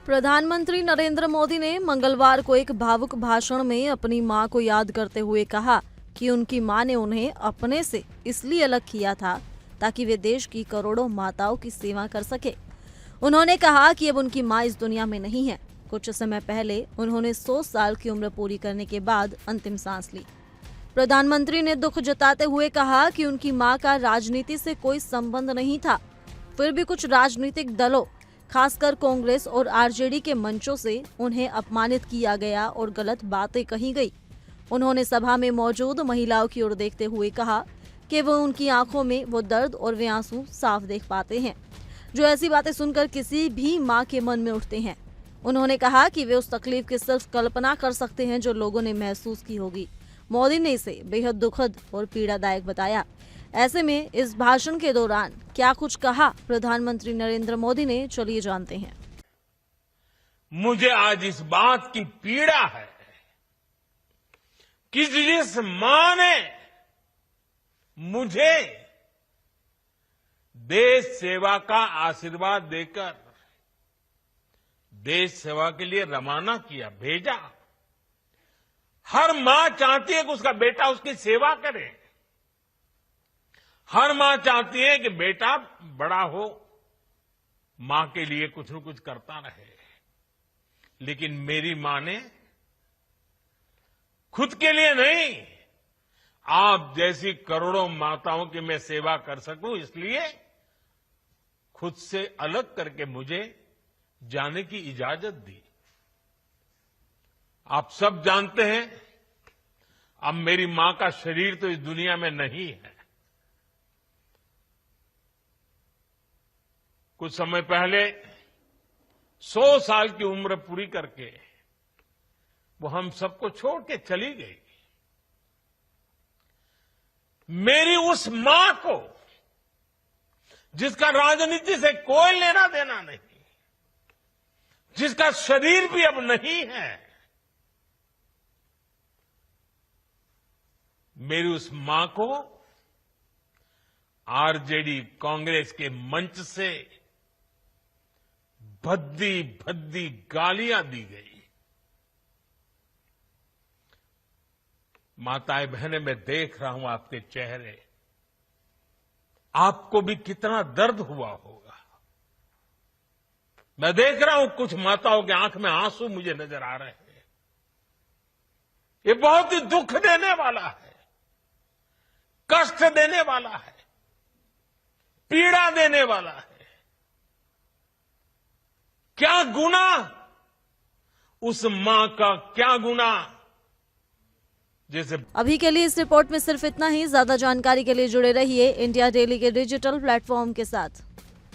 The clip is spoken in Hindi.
प्रधानमंत्री नरेंद्र मोदी ने मंगलवार को एक भावुक भाषण में अपनी मां को याद करते हुए कहा कि उनकी मां ने उन्हें अपने से इसलिए अलग किया था ताकि वे देश की करोड़ों माताओं की सेवा कर सके। उन्होंने कहा कि अब उनकी मां इस दुनिया में नहीं है। कुछ समय पहले उन्होंने 100 साल की उम्र पूरी करने के बाद अंतिम सांस ली। प्रधानमंत्री ने दुख जताते हुए कहा कि उनकी मां का राजनीति से कोई संबंध नहीं था, फिर भी कुछ राजनीतिक दलों, खासकर कांग्रेस और आरजेडी के मंचों से उन्हें अपमानित किया गया और गलत बातें कही गई। उन्होंने सभा में मौजूद महिलाओं की ओर देखते हुए कहा कि वो उनकी आंखों में वो दर्द और वे आंसू साफ देख पाते हैं जो ऐसी बातें सुनकर किसी भी मां के मन में उठते हैं। उन्होंने कहा कि वे उस तकलीफ की सिर्फ कल्पना कर सकते हैं जो लोगों ने महसूस की होगी। मोदी ने इसे बेहद दुखद और पीड़ादायक बताया। ऐसे में इस भाषण के दौरान क्या कुछ कहा प्रधानमंत्री नरेंद्र मोदी ने, चलिए जानते हैं। मुझे आज इस बात की पीड़ा है कि जिस मां ने मुझे देश सेवा का आशीर्वाद देकर देश सेवा के लिए रवाना किया, भेजा। हर मां चाहती है कि उसका बेटा उसकी सेवा करे। हर मां चाहती है कि बेटा बड़ा हो, मां के लिए कुछ न कुछ करता रहे। लेकिन मेरी मां ने खुद के लिए नहीं, आप जैसी करोड़ों माताओं की मैं सेवा कर सकूं, इसलिए खुद से अलग करके मुझे जाने की इजाजत दी। आप सब जानते हैं, अब मेरी मां का शरीर तो इस दुनिया में नहीं है। कुछ समय पहले 100 साल की उम्र पूरी करके वो हम सबको छोड़ के चली गई। मेरी उस मां को, जिसका राजनीति से कोई लेना देना नहीं, जिसका शरीर भी अब नहीं है, मेरी उस मां को आरजेडी कांग्रेस के मंच से भद्दी भद्दी गालियां दी गई। माताएं बहनें, मैं देख रहा हूं आपके चेहरे, आपको भी कितना दर्द हुआ होगा। मैं देख रहा हूं कुछ माताओं की आंख में आंसू मुझे नजर आ रहे हैं। ये बहुत ही दुख देने वाला है, कष्ट देने वाला है, पीड़ा देने वाला है। क्या गुना, उस मां का क्या गुना जैसे। अभी के लिए इस रिपोर्ट में सिर्फ इतना ही। ज्यादा जानकारी के लिए जुड़े रहिए इंडिया डेली के डिजिटल प्लेटफॉर्म के साथ।